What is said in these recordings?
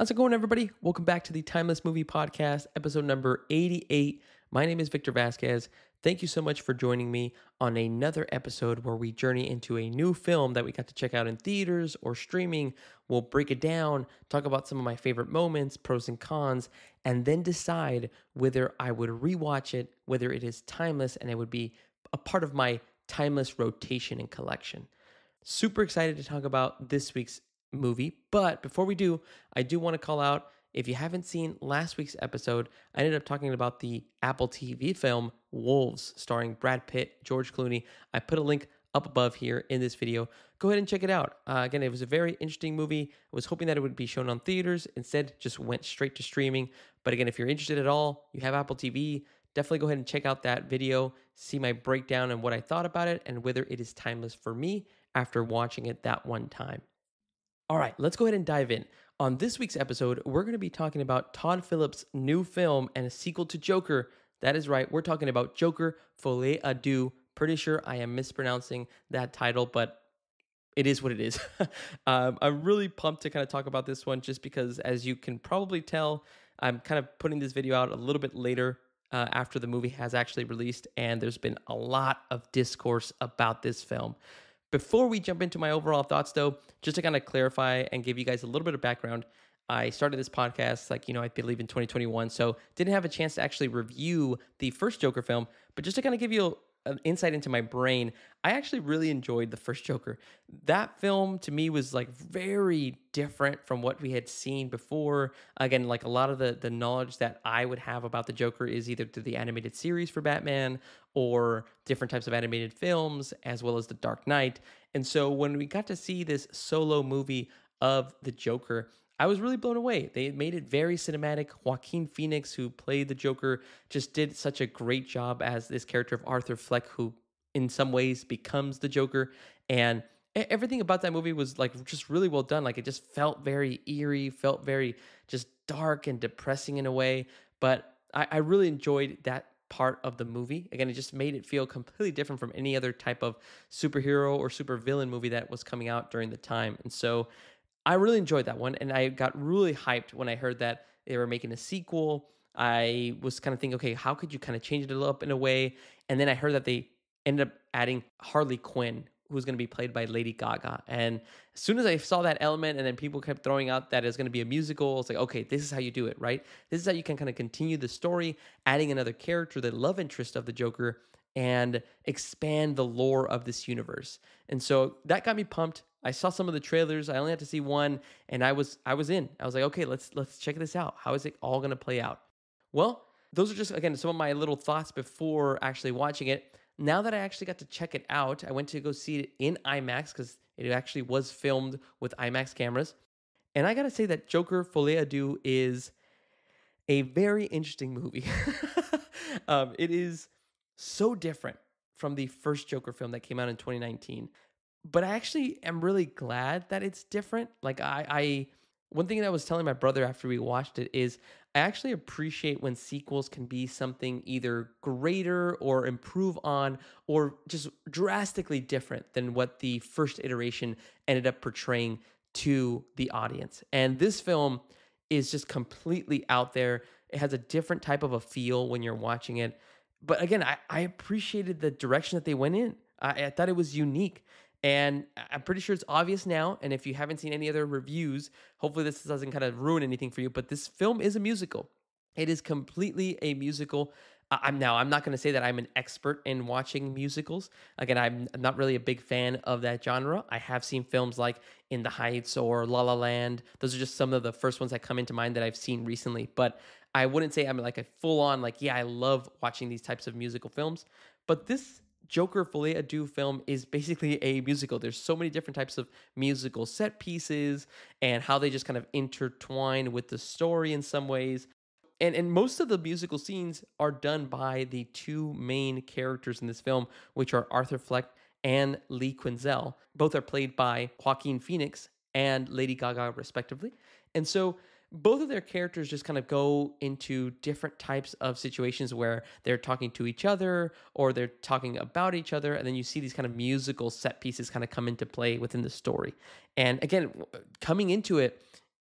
How's it going, everybody? Welcome back to the Timeless Movie Podcast, episode number 88. My name is Victor Vasquez. Thank you so much for joining me on another episode where we journey into a new film that we got to check out in theaters or streaming. We'll break it down, talk about some of my favorite moments, pros and cons, and then decide whether I would rewatch it, whether it is timeless, and it would be a part of my timeless rotation and collection. Super excited to talk about this week's movie, but before we do, I do want to call out, if you haven't seen last week's episode, I ended up talking about the Apple TV film Wolves, starring Brad Pitt, George Clooney. I put a link up above here in this video. Go ahead and check it out. Again, it was a very interesting movie. I was hoping that it would be shown on theaters. Instead, just went straight to streaming. But again, if you're interested at all, you have Apple TV, definitely go ahead and check out that video, see my breakdown and what I thought about it, and whether it is timeless for me after watching it that one time. All right, let's go ahead and dive in. On this week's episode, we're going to be talking about Todd Phillips' new film and a sequel to Joker. That is right, we're talking about Joker, Folie, Deux. Pretty sure I am mispronouncing that title, but it is what it is. I'm really pumped to kind of talk about this one just because, as you can probably tell, I'm kind of putting this video out a little bit later after the movie has actually released, and there's been a lot of discourse about this film. Before we jump into my overall thoughts, though, just to kind of clarify and give you guys a little bit of background, I started this podcast, I believe in 2021, so didn't have a chance to actually review the first Joker film, but just to kind of give you an insight into my brain, I actually really enjoyed the first Joker. That film, to me, was very different from what we had seen before. Again, a lot of the knowledge that I would have about the Joker is either through the animated series for Batman or different types of animated films, as well as The Dark Knight. And so when we got to see this solo movie of the Joker, I was really blown away. They made it very cinematic. Joaquin Phoenix, who played the Joker, just did such a great job as this character of Arthur Fleck, who in some ways becomes the Joker. And everything about that movie was just really well done. It just felt very eerie, felt very just dark and depressing in a way. But I really enjoyed that part of the movie. Again, it just made it feel completely different from any other type of superhero or supervillain movie that was coming out during the time. And so I really enjoyed that one, and I got really hyped when I heard that they were making a sequel. I was kind of thinking, okay, how could you kind of change it up in a way? And then I heard that they ended up adding Harley Quinn, who's going to be played by Lady Gaga. And as soon as I saw that element, and then people kept throwing out that it's going to be a musical, it's like, okay, this is how you do it, right? This is how you can kind of continue the story, adding another character, the love interest of the Joker, and expand the lore of this universe. And so that got me pumped. I saw some of the trailers. I only had to see one, and I was in. I was like, okay, let's check this out. How is it all going to play out? Well, those are just, again, some of my little thoughts before actually watching it. Now that I actually got to check it out, I went to go see it in IMAX because it actually was filmed with IMAX cameras. And I got to say that Joker Folie Deux is a very interesting movie. It is so different from the first Joker film that came out in 2019. But I actually am really glad that it's different. One thing that I was telling my brother after we watched it is I actually appreciate when sequels can be something either greater or improve on or just drastically different than what the first iteration ended up portraying to the audience. And this film is just completely out there. It has a different type of a feel when you're watching it. But again, I appreciated the direction that they went in. I thought it was unique. And I'm pretty sure it's obvious now. And if you haven't seen any other reviews, hopefully this doesn't kind of ruin anything for you. But this film is a musical. It is completely a musical. I'm not going to say that I'm an expert in watching musicals. Again, I'm not really a big fan of that genre. I have seen films like In the Heights or La La Land. Those are just some of the first ones that come into mind that I've seen recently. But I wouldn't say I'm a full-on, I love watching these types of musical films. But this Joker Folie Deux film is basically a musical. There's so many different types of musical set pieces and how they just kind of intertwine with the story in some ways. And most of the musical scenes are done by the two main characters in this film, which are Arthur Fleck and Lee Quinzel. Both are played by Joaquin Phoenix and Lady Gaga, respectively. And so both of their characters just kind of go into different types of situations where they're talking to each other or they're talking about each other. And then you see these kind of musical set pieces kind of come into play within the story. And again, coming into it,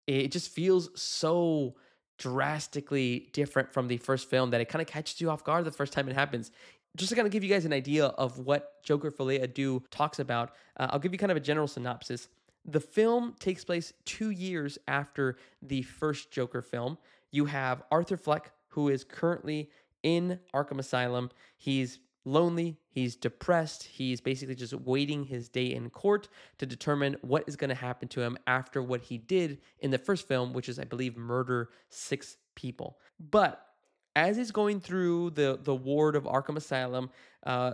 it just feels so drastically different from the first film that it kind of catches you off guard the first time it happens. Just to kind of give you guys an idea of what Joker Folie à Deux talks about, I'll give you kind of a general synopsis. The film takes place 2 years after the first Joker film. You have Arthur Fleck, who is currently in Arkham Asylum. He's lonely, he's depressed, he's basically just waiting his day in court to determine what is going to happen to him after what he did in the first film, which is, I believe, murder 6 people. But as he's going through the ward of Arkham Asylum,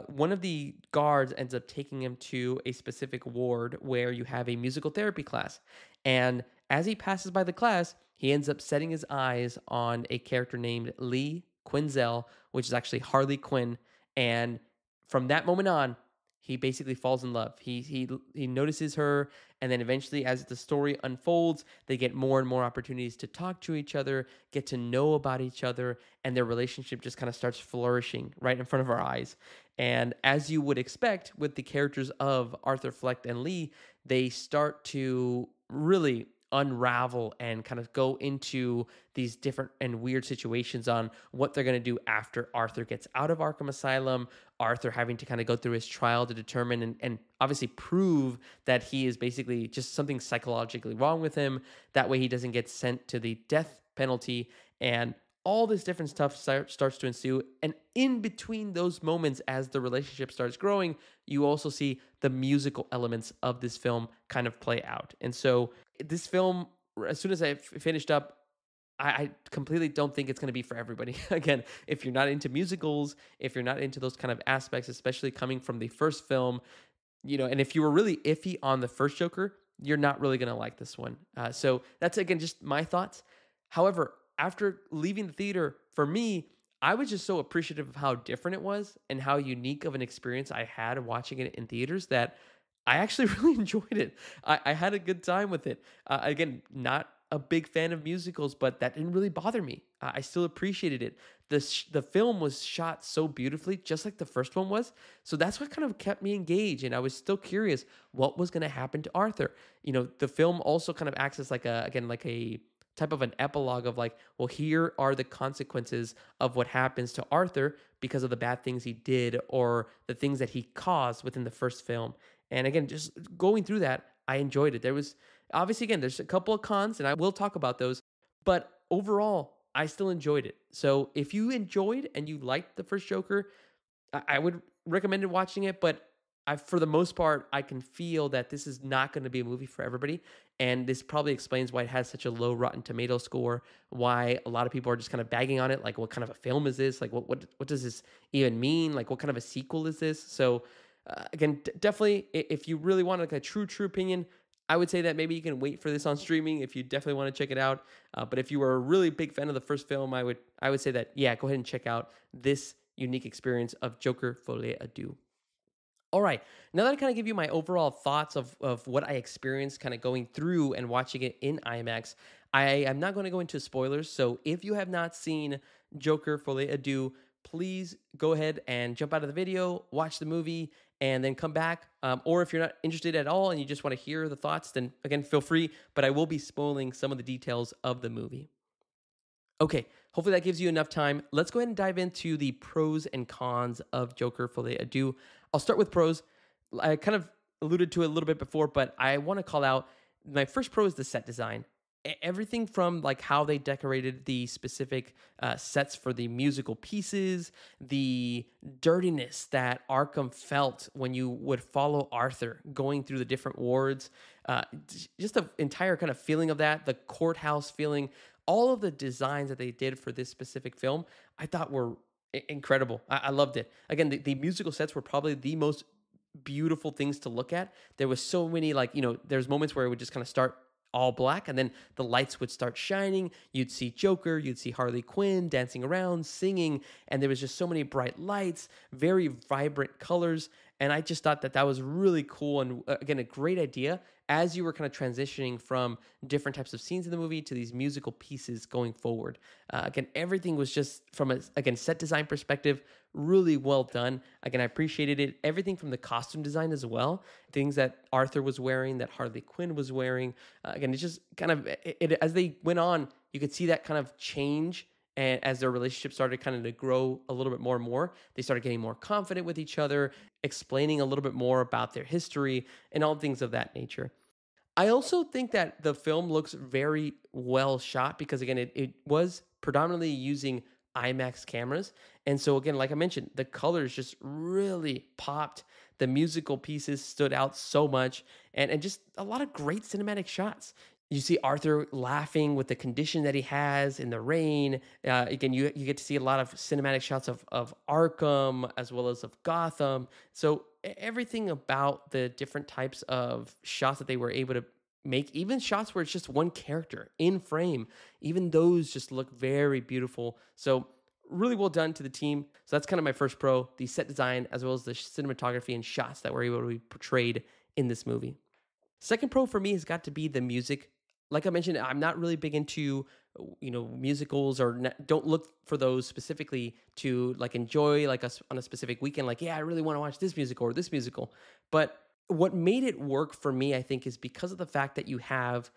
one of the guards ends up taking him to a specific ward where you have a musical therapy class. And as he passes by the class, he ends up setting his eyes on a character named Lee Quinzel, which is actually Harley Quinn. And from that moment on, he basically falls in love. He notices her, and then eventually, as the story unfolds, they get more and more opportunities to talk to each other, get to know about each other, and their relationship just kind of starts flourishing right in front of our eyes. And as you would expect with the characters of Arthur Fleck and Lee, they start to really unravel and kind of go into these different and weird situations on what they're going to do after Arthur gets out of Arkham Asylum, Arthur having to kind of go through his trial to determine and obviously prove that he is basically just something psychologically wrong with him. That way he doesn't get sent to the death penalty, and all this different stuff starts to ensue. And in between those moments, as the relationship starts growing, you also see the musical elements of this film kind of play out. And so this film, as soon as I finished up, I completely don't think it's going to be for everybody. Again, if you're not into musicals, if you're not into those kind of aspects, especially coming from the first film, and if you were really iffy on the first Joker, you're not really going to like this one. So that's, again, just my thoughts. However, after leaving the theater, for me, I was just so appreciative of how different it was and how unique of an experience I had watching it in theaters that I actually really enjoyed it. I had a good time with it. Again, not a big fan of musicals, but that didn't really bother me. I still appreciated it. The film was shot so beautifully, just like the first one was. So that's what kind of kept me engaged, and I was still curious what was going to happen to Arthur. The film also kind of acts as like a type of an epilogue of like, well, here are the consequences of what happens to Arthur because of the bad things he did or the things that he caused within the first film. And again, just going through that, I enjoyed it. There was obviously, again, there's a couple of cons, and I will talk about those, but overall, I still enjoyed it. So if you enjoyed and you liked the first Joker, I would recommend watching it, but for the most part, I can feel that this is not going to be a movie for everybody, and this probably explains why it has such a low Rotten Tomato score. Why a lot of people are just kind of bagging on it, like, what kind of a film is this? Like, what does this even mean? Like, what kind of a sequel is this? So, again, definitely, if you really want like a true opinion, I would say that maybe you can wait for this on streaming if you definitely want to check it out. But if you were a really big fan of the first film, I would say that, yeah, go ahead and check out this unique experience of Joker Folie à Deux. All right. Now that I kind of give you my overall thoughts of what I experienced kind of going through and watching it in IMAX, I am not going to go into spoilers. So if you have not seen Joker Folie à Deux, please go ahead and jump out of the video, watch the movie, and then come back. Or if you're not interested at all and you just want to hear the thoughts, then again, feel free. But I will be spoiling some of the details of the movie. Okay, hopefully that gives you enough time. Let's go ahead and dive into the pros and cons of Joker Folie à Deux. I'll start with pros. I kind of alluded to it a little bit before, but I want to call out my first pro is the set design. Everything from like how they decorated the specific sets for the musical pieces, the dirtiness that Arkham felt when you would follow Arthur going through the different wards, just the entire kind of feeling of that, the courthouse feeling, all of the designs that they did for this specific film, I thought were incredible. I loved it. Again, the musical sets were probably the most beautiful things to look at. There was so many, like, there's moments where it would just kind of start all black and then the lights would start shining. You'd see Joker, you'd see Harley Quinn dancing around, singing, and there was just so many bright lights, very vibrant colors. And I just thought that was really cool and, again, a great idea as you were kind of transitioning from different types of scenes in the movie to these musical pieces going forward. Again, everything was just from a, again, set design perspective, really well done. Again, I appreciated it. Everything from the costume design as well, things that Arthur was wearing, that Harley Quinn was wearing. Again, it's just kind of as they went on, you could see that kind of change. And as their relationship started kind of to grow a little bit more and more, they started getting more confident with each other, explaining a little bit more about their history and all things of that nature. I also think that the film looks very well shot because again, it was predominantly using IMAX cameras. And so again, like I mentioned, the colors just really popped. The musical pieces stood out so much and just a lot of great cinematic shots. You see Arthur laughing with the condition that he has in the rain. Again, you get to see a lot of cinematic shots of Arkham as well as of Gotham. So everything about the different types of shots that they were able to make, even shots where it's just one character in frame, even those just look very beautiful. So really well done to the team. So that's kind of my first pro, the set design as well as the cinematography and shots that were able to be portrayed in this movie. Second pro for me has got to be the music. Like I mentioned, I'm not really big into musicals or don't look for those specifically to like enjoy like us on a specific weekend. Like, yeah, I really want to watch this musical or this musical. But what made it work for me, I think, is because of the fact that you have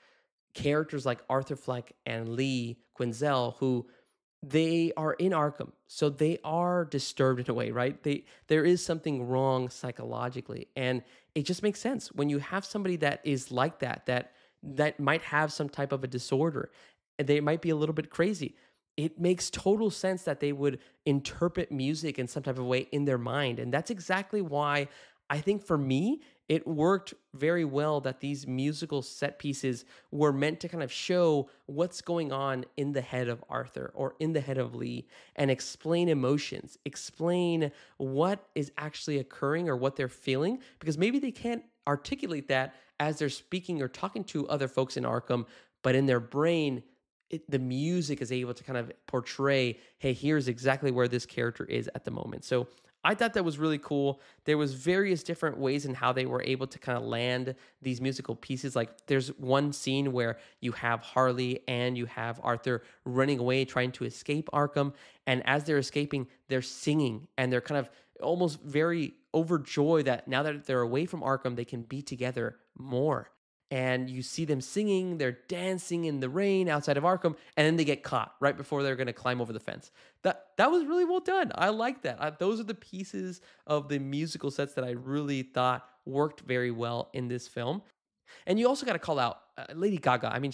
characters like Arthur Fleck and Lee Quinzel who they are in Arkham, so they are disturbed in a way, right? There is something wrong psychologically, and it just makes sense when you have somebody that is like that might have some type of a disorder, and they might be a little bit crazy. It makes total sense that they would interpret music in some type of way in their mind, and that's exactly why I think for me it worked very well that these musical set pieces were meant to kind of show what's going on in the head of Arthur or in the head of Lee and explain emotions, explain what is actually occurring or what they're feeling, because maybe they can't articulate that as they're speaking or talking to other folks in Arkham, but in their brain, the music is able to kind of portray, hey, here's exactly where this character is at the moment. So I thought that was really cool. There was various different ways in how they were able to kind of land these musical pieces. Like there's one scene where you have Harley and you have Arthur running away, trying to escape Arkham. And as they're escaping, they're singing and they're kind of almost very overjoyed that now that they're away from Arkham, they can be together more. And you see them singing, they're dancing in the rain outside of Arkham, and then they get caught right before they're going to climb over the fence. That was really well done. I like that. Those are the pieces of the musical sets that I really thought worked very well in this film. And you also got to call out Lady Gaga. I mean,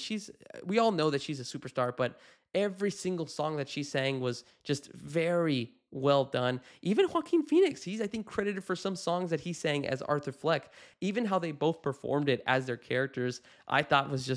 we all know that she's a superstar, but every single song that she sang was just very well done. Even Joaquin Phoenix, he's, I think, credited for some songs that he sang as Arthur Fleck. Even how they both performed it as their characters, I thought was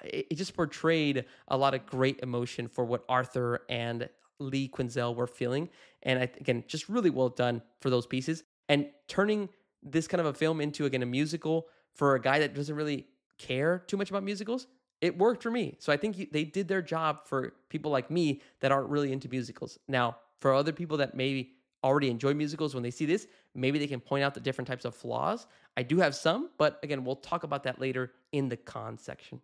it just portrayed a lot of great emotion for what Arthur and Lee Quinzel were feeling. And again, just really well done for those pieces. And turning this kind of a film into, again, a musical for a guy that doesn't really care too much about musicals, it worked for me. So I think they did their job for people like me that aren't really into musicals. Now, for other people that maybe already enjoy musicals, when they see this, maybe they can point out the different types of flaws. I do have some, but again, we'll talk about that later in the cons section.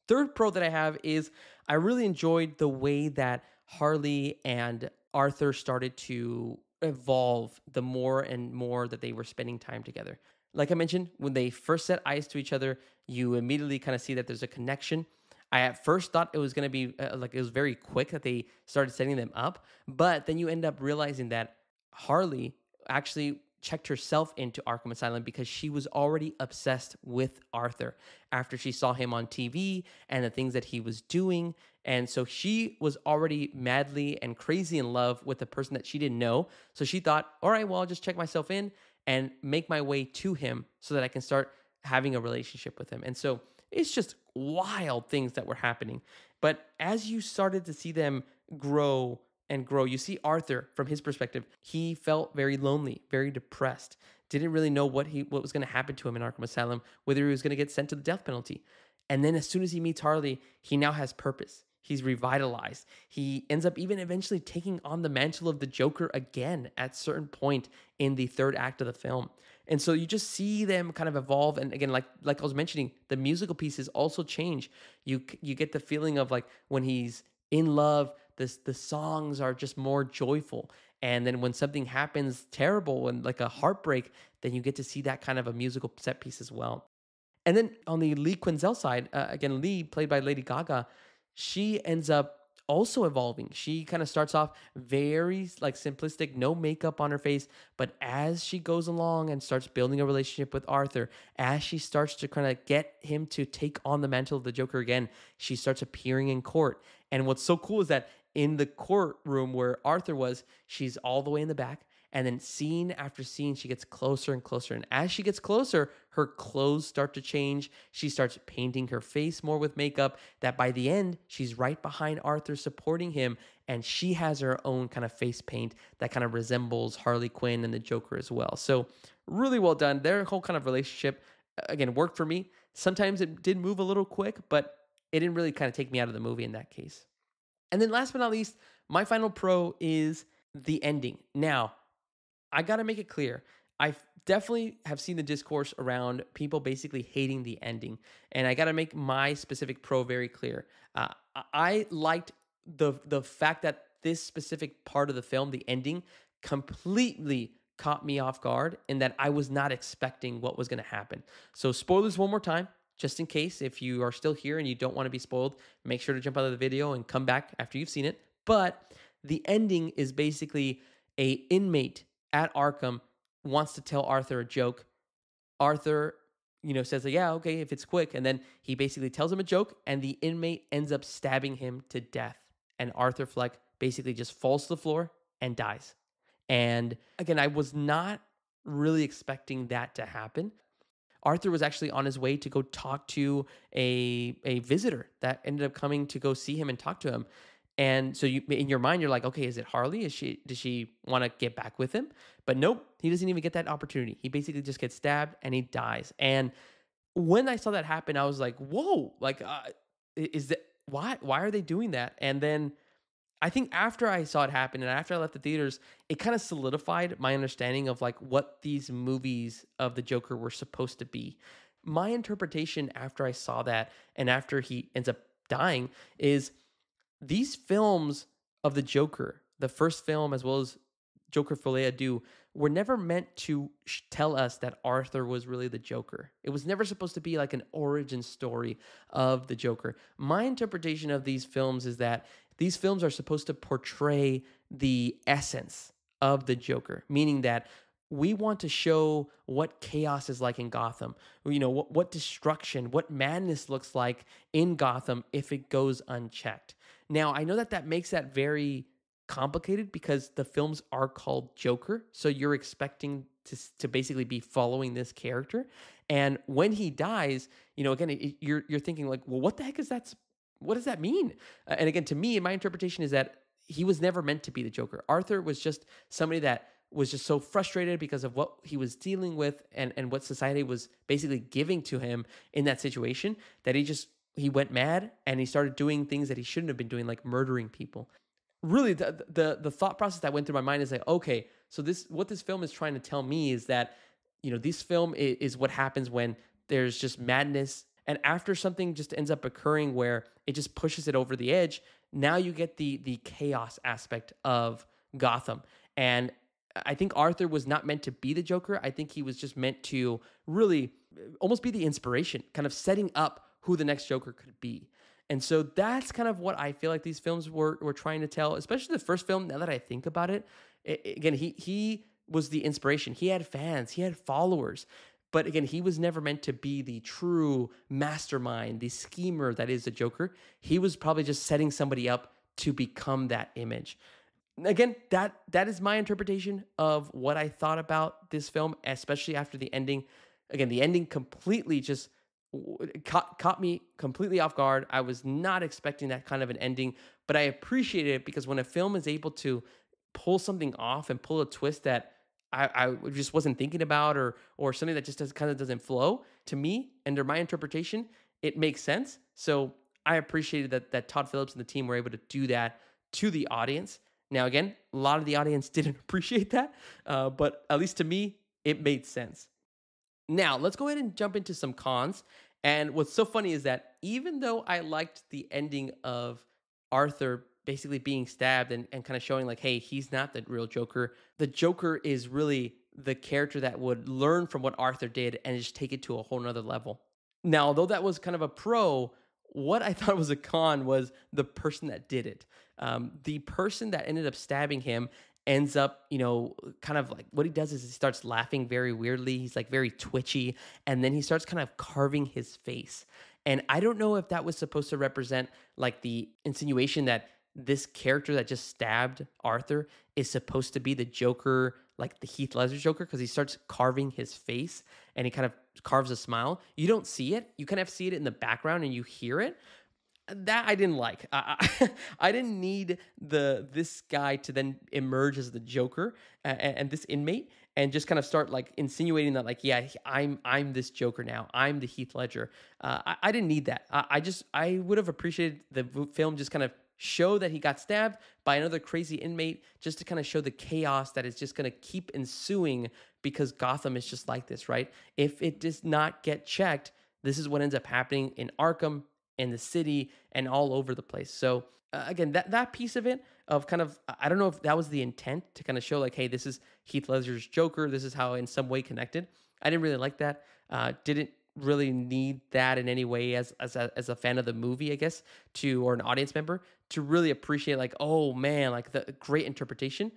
Third pro that I have is I really enjoyed the way that Harley and Arthur started to evolve the more and more that they were spending time together. Like I mentioned, when they first set eyes to each other, you immediately kind of see that there's a connection. I at first thought it was going to be like it was very quick that they started setting them up, but then you end up realizing that Harley actually checked herself into Arkham Asylum because she was already obsessed with Arthur after she saw him on TV and the things that he was doing. And so she was already madly and crazy in love with the person that she didn't know. So she thought, all right, well, I'll just check myself in and make my way to him so that I can start having a relationship with him. And so it's just wild things that were happening. But as you started to see them grow and grow, you see Arthur from his perspective. He felt very lonely, very depressed, didn't really know what was going to happen to him in Arkham Asylum, whether he was going to get sent to the death penalty. And then as soon as he meets Harley, he now has purpose. He's revitalized. He ends up even eventually taking on the mantle of the Joker again at certain point in the third act of the film. And so you just see them kind of evolve. And again, like I was mentioning, the musical pieces also change. You get the feeling of like when he's in love, the songs are just more joyful. And then when something happens terrible and like a heartbreak, then you get to see that kind of a musical set piece as well. And then on the Lee Quinzel side, again, Lee, played by Lady Gaga, she ends up also evolving. She kind of starts off very like simplistic, no makeup on her face, but as she goes along and starts building a relationship with Arthur, as she starts to kind of get him to take on the mantle of the Joker again, she starts appearing in court. And what's so cool is that in the courtroom where Arthur was, she's all the way in the back. And then scene after scene, she gets closer and closer. And as she gets closer, her clothes start to change. She starts painting her face more with makeup. That by the end, she's right behind Arthur supporting him. And she has her own kind of face paint that kind of resembles Harley Quinn and the Joker as well. So, really well done. Their whole kind of relationship, again, worked for me. Sometimes it did move a little quick, but it didn't really kind of take me out of the movie in that case. And then last but not least, my final pro is the ending. Now, I got to make it clear. I definitely have seen the discourse around people basically hating the ending. And I got to make my specific pro very clear. I liked the fact that this specific part of the film, the ending, completely caught me off guard and that I was not expecting what was going to happen. So spoilers one more time, just in case if you are still here and you don't want to be spoiled, make sure to jump out of the video and come back after you've seen it. But the ending is basically a inmate at Arkham wants to tell Arthur a joke. Arthur, says, like, yeah, okay, if it's quick. And then he basically tells him a joke, and the inmate ends up stabbing him to death. And Arthur Fleck basically just falls to the floor and dies. And again, I was not really expecting that to happen. Arthur was actually on his way to go talk to a visitor that ended up coming to go see him and talk to him. And so you, in your mind, you're like, okay, is it Harley? Does she want to get back with him? But nope, he doesn't even get that opportunity. He basically just gets stabbed and he dies. And when I saw that happen, I was like, whoa, like, is that why are they doing that? And then I think after I saw it happen and after I left the theaters, it kind of solidified my understanding of like what these movies of the Joker were supposed to be. My interpretation after I saw that and after he ends up dying is these films of the Joker, the first film as well as Joker Folie Do, were never meant to tell us that Arthur was really the Joker. It was never supposed to be like an origin story of the Joker. My interpretation of these films is that these films are supposed to portray the essence of the Joker, meaning that we want to show what chaos is like in Gotham, what destruction, what madness looks like in Gotham if it goes unchecked. Now, I know that makes that very complicated because the films are called Joker, so you're expecting to basically be following this character. And when he dies, again, you're thinking like, well, what the heck is that? What does that mean? And again, to me, my interpretation is that he was never meant to be the Joker. Arthur was just somebody that was just so frustrated because of what he was dealing with and what society was basically giving to him in that situation that he went mad and he started doing things that he shouldn't have been doing, like murdering people. Really, the thought process that went through my mind is like, okay, so what this film is trying to tell me is that, this film is what happens when there's just madness. And after something just ends up occurring where it just pushes it over the edge, now you get the chaos aspect of Gotham. And I think Arthur was not meant to be the Joker. I think he was just meant to really almost be the inspiration, kind of setting up who the next Joker could be. And so that's kind of what I feel like these films were trying to tell, especially the first film. Now that I think about it, again, he was the inspiration. He had fans, he had followers. But again, he was never meant to be the true mastermind, the schemer that is the Joker. He was probably just setting somebody up to become that image. Again, that is my interpretation of what I thought about this film, especially after the ending. Again, the ending completely just caught me completely off guard. I was not expecting that kind of an ending, but I appreciate it because when a film is able to pull something off and pull a twist that I just wasn't thinking about or something that just doesn't flow to me, under my interpretation, it makes sense. So I appreciated that Todd Phillips and the team were able to do that to the audience. Now, again, a lot of the audience didn't appreciate that, but at least to me, it made sense. Now, let's go ahead and jump into some cons. And what's so funny is that even though I liked the ending of Arthur basically being stabbed and kind of showing like, hey, he's not the real Joker. The Joker is really the character that would learn from what Arthur did and just take it to a whole nother level. Now, although that was kind of a pro, what I thought was a con was the person that did it. The person that ended up stabbing him ends up, kind of like what he does is he starts laughing very weirdly. He's like very twitchy, and then he starts kind of carving his face. And I don't know if that was supposed to represent like the insinuation that this character that just stabbed Arthur is supposed to be the Joker, like the Heath Ledger Joker, because he starts carving his face and he kind of carves a smile. You don't see it. You kind of see it in the background and you hear it. That I didn't like. I didn't need this guy to then emerge as the Joker and this inmate and just kind of start like insinuating that like, yeah, I'm this Joker now. I'm the Heath Ledger. I didn't need that. I would have appreciated the film just kind of show that he got stabbed by another crazy inmate, just to kind of show the chaos that is just going to keep ensuing because Gotham is just like this, right? If it does not get checked, this is what ends up happening in Arkham, in the city, and all over the place. So again, that piece of it, of kind of, I don't know if that was the intent to kind of show like, hey, this is Heath Ledger's Joker. This is how in some way connected. I didn't really like that. Didn't really need that in any way as a fan of the movie, I guess, or an audience member to really appreciate like, oh man, like the great interpretation.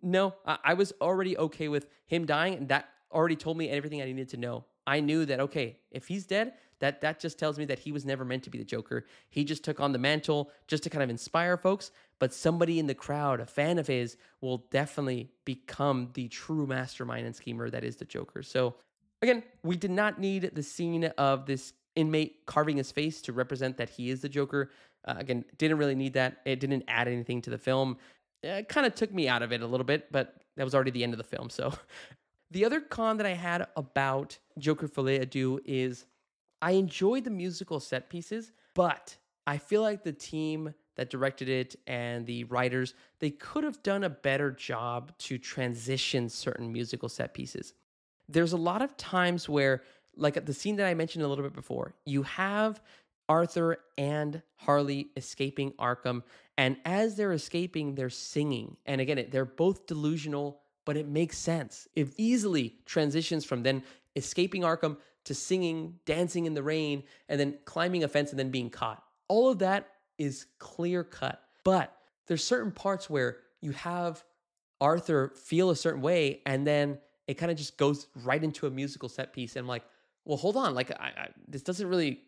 No, I was already okay with him dying, and that already told me everything I needed to know. I knew that, okay, if he's dead, that just tells me that he was never meant to be the Joker. He just took on the mantle just to kind of inspire folks, but somebody in the crowd, a fan of his, will definitely become the true mastermind and schemer that is the Joker. So again, we did not need the scene of this inmate carving his face to represent that he is the Joker. Again, didn't really need that. It didn't add anything to the film. It kind of took me out of it a little bit, but that was already the end of the film. So the other con that I had about Joker Folie à Deux is I enjoyed the musical set pieces, but I feel like the team that directed it and the writers, they could have done a better job to transition certain musical set pieces. There's a lot of times where, like at the scene that I mentioned a little bit before, you have Arthur and Harley escaping Arkham, and as they're escaping, they're singing. And again, they're both delusional, but it makes sense. It easily transitions from then escaping Arkham to singing, dancing in the rain, and then climbing a fence and then being caught. All of that is clear cut. But there's certain parts where you have Arthur feel a certain way, and then it kind of just goes right into a musical set piece. And I'm like, well, hold on. Like, this doesn't really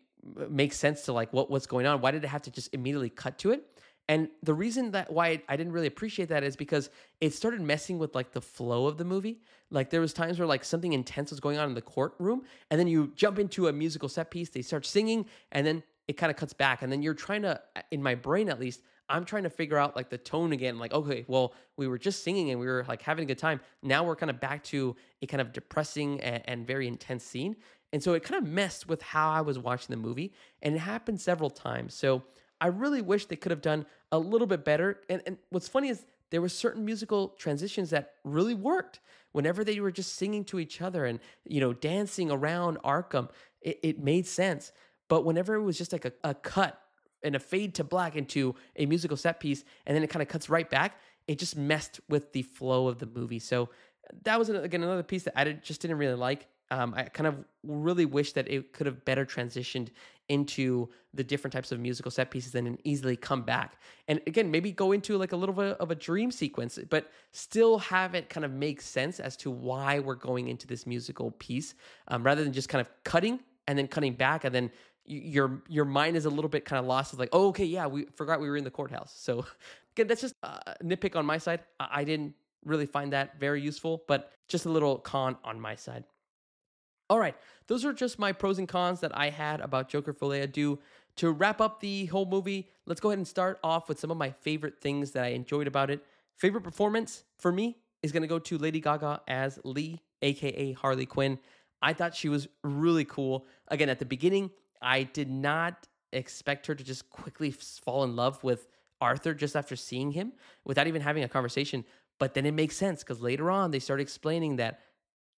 make sense to like what's going on. Why did it have to just immediately cut to it? And the reason that why I didn't really appreciate that is because it started messing with like the flow of the movie. Like there was times where like something intense was going on in the courtroom, and then you jump into a musical set piece, they start singing, and then it kind of cuts back. And then you're trying to, in my brain at least, I'm trying to figure out like the tone again. Like, okay, well, we were just singing and we were like having a good time. Now we're kind of back to a kind of depressing and very intense scene. And so it kind of messed with how I was watching the movie. And it happened several times. So I really wish they could have done a little bit better. And what's funny is there were certain musical transitions that really worked. Whenever they were just singing to each other and, dancing around Arkham, it made sense. But whenever it was just like a cut and a fade to black into a musical set piece, and then it kind of cuts right back, it just messed with the flow of the movie. So that was, again, another piece that I just didn't really like. I kind of really wish that it could have better transitioned into the different types of musical set pieces and then easily come back. And again, maybe go into like a little bit of a dream sequence, but still have it kind of make sense as to why we're going into this musical piece, rather than just kind of cutting and then cutting back, and then your mind is a little bit kind of lost. It's like, oh, okay, yeah, we forgot we were in the courthouse. So again, that's just a nitpick on my side. I didn't really find that very useful, but just a little con on my side. All right, those are just my pros and cons that I had about Joker Folie à Deux. To wrap up the whole movie, let's go ahead and start off with some of my favorite things that I enjoyed about it. Favorite performance for me is going to go to Lady Gaga as Lee, aka Harley Quinn. I thought she was really cool. Again, at the beginning, I did not expect her to just quickly fall in love with Arthur just after seeing him without even having a conversation. But then it makes sense because later on they start explaining that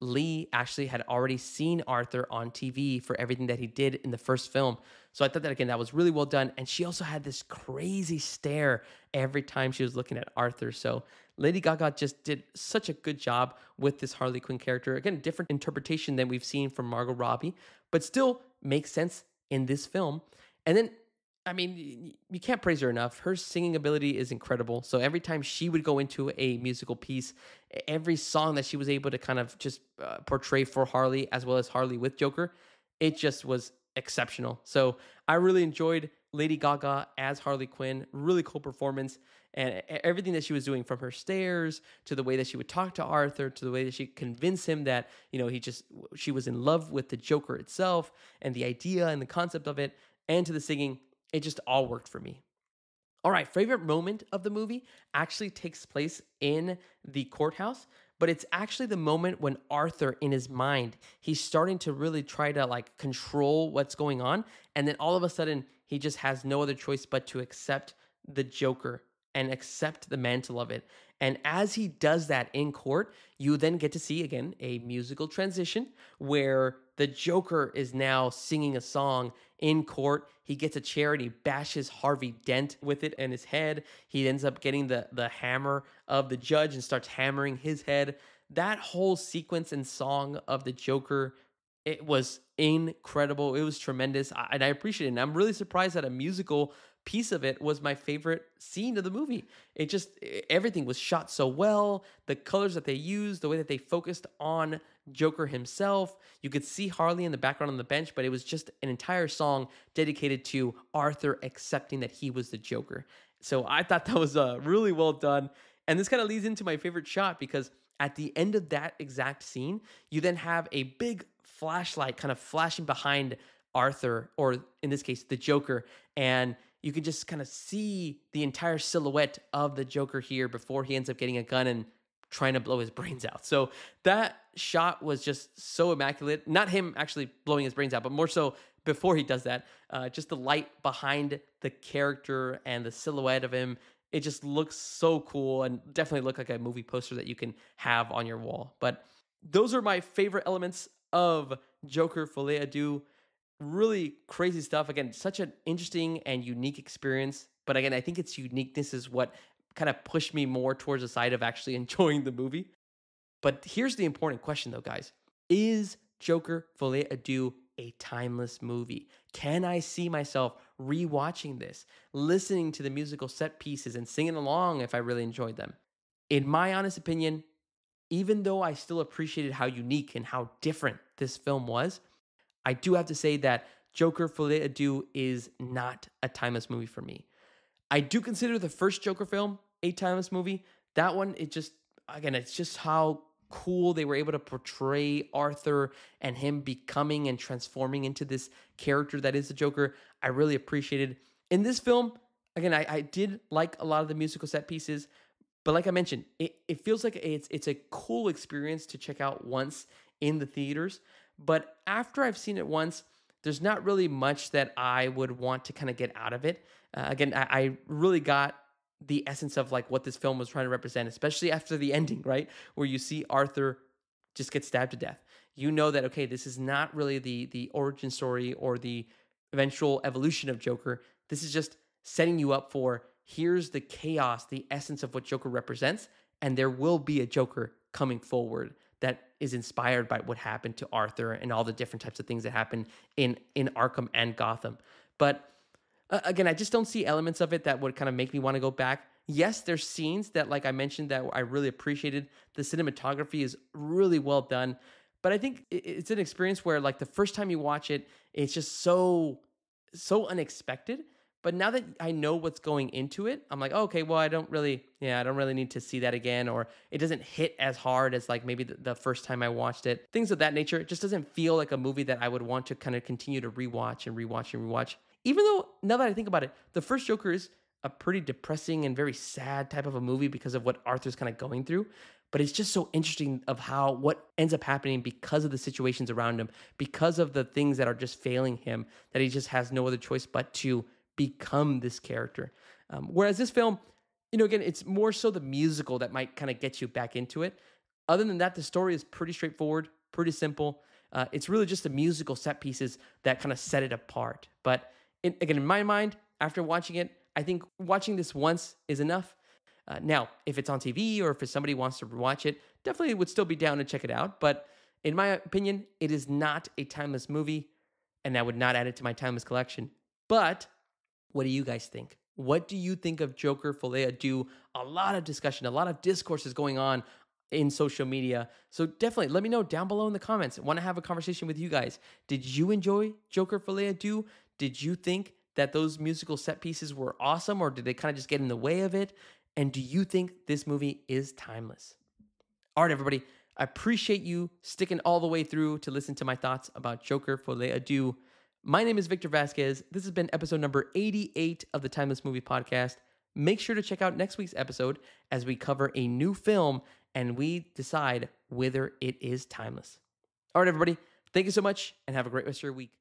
Lee actually had already seen Arthur on TV for everything that he did in the first film. So I thought that again, that was really well done. And she also had this crazy stare every time she was looking at Arthur. So Lady Gaga just did such a good job with this Harley Quinn character. Again, different interpretation than we've seen from Margot Robbie, but still makes sense in this film. And then I mean, you can't praise her enough. Her singing ability is incredible. So every time she would go into a musical piece, every song that she was able to kind of just portray for Harley as well as Harley with Joker, it just was exceptional. So I really enjoyed Lady Gaga as Harley Quinn. Really cool performance. And everything that she was doing, from her stares to the way that she would talk to Arthur, to the way that she convinced him that, she was in love with the Joker itself and the idea and the concept of it, and to the singing, it just all worked for me. All right, favorite moment of the movie actually takes place in the courthouse, but it's actually the moment when Arthur, in his mind, he's starting to really try to like control what's going on, and then all of a sudden he just has no other choice but to accept the Joker and accept the mantle of it. And as he does that in court, you then get to see again a musical transition where the Joker is now singing a song in court. He gets a chair and he bashes Harvey Dent with it in his head. He ends up getting the hammer of the judge and starts hammering his head. That whole sequence and song of the Joker, it was incredible. It was tremendous. And I appreciate it. And I'm really surprised that a musical piece of it was my favorite scene of the movie. Everything was shot so well. The colors that they used, the way that they focused on Joker himself. You could see Harley in the background on the bench, but it was just an entire song dedicated to Arthur accepting that he was the Joker. So I thought that was really well done. And this kind of leads into my favorite shot, because at the end of that exact scene, you then have a big flashlight kind of flashing behind Arthur, or in this case, the Joker. And you can just kind of see the entire silhouette of the Joker here before he ends up getting a gun and trying to blow his brains out. So that shot was just so immaculate. Not him actually blowing his brains out, but more so before he does that. Just the light behind the character and the silhouette of him. It just looks so cool, and definitely look like a movie poster that you can have on your wall. But those are my favorite elements of Joker Folie à Deux. Really crazy stuff. Again, such an interesting and unique experience. But again, I think its uniqueness is what kind of pushed me more towards the side of actually enjoying the movie. But here's the important question though, guys. Is Joker Folie à Deux a timeless movie? Can I see myself rewatching this, listening to the musical set pieces and singing along if I really enjoyed them? In my honest opinion, even though I still appreciated how unique and how different this film was, I do have to say that Joker Folie à Deux is not a timeless movie for me. I do consider the first Joker film a timeless movie. That one, it's just how cool they were able to portray Arthur and him becoming and transforming into this character that is the Joker. I really appreciated. In this film, again, I did like a lot of the musical set pieces, but like I mentioned, it feels like it's a cool experience to check out once in the theaters. But after I've seen it once, there's not really much that I would want to kind of get out of it. Again, I really got the essence of like what this film was trying to represent, especially after the ending, right? Where you see Arthur just get stabbed to death. You know that, okay, this is not really the origin story or the eventual evolution of Joker. This is just setting you up for, here's the chaos, the essence of what Joker represents, and there will be a Joker coming forward that is inspired by what happened to Arthur and all the different types of things that happen in Arkham and Gotham. But again, I just don't see elements of it that would kind of make me want to go back. Yes, there's scenes that, like I mentioned, that I really appreciated. The cinematography is really well done. But I think it's an experience where, like, the first time you watch it, it's just so unexpected. But now that I know what's going into it, I'm like, oh, okay, well, I don't really need to see that again, or it doesn't hit as hard as like maybe the first time I watched it. Things of that nature. It just doesn't feel like a movie that I would want to kind of continue to rewatch and rewatch and rewatch. Even though, now that I think about it, the first Joker is a pretty depressing and very sad type of a movie because of what Arthur's kind of going through. But it's just so interesting of what ends up happening because of the situations around him, because of the things that are just failing him, that he just has no other choice but to become this character. Whereas this film, again, it's more so the musical that might kind of get you back into it. Other than that, the story is pretty straightforward, pretty simple. It's really just the musical set pieces that kind of set it apart. But again, in my mind, after watching it, I think watching this once is enough. Now, if it's on TV or if somebody wants to watch it, definitely would still be down to check it out. But in my opinion, it is not a timeless movie, and I would not add it to my timeless collection. But what do you guys think? What do you think of Joker Folie à Deux? A lot of discussion, a lot of discourse is going on in social media. So definitely let me know down below in the comments. I want to have a conversation with you guys. Did you enjoy Joker Folie à Deux? Did you think that those musical set pieces were awesome, or did they kind of just get in the way of it? And do you think this movie is timeless? All right, everybody. I appreciate you sticking all the way through to listen to my thoughts about Joker Folie à Deux. My name is Victor Vasquez. This has been episode number 88 of the Timeless Movie Podcast. Make sure to check out next week's episode as we cover a new film and we decide whether it is timeless. All right, everybody. Thank you so much and have a great rest of your week.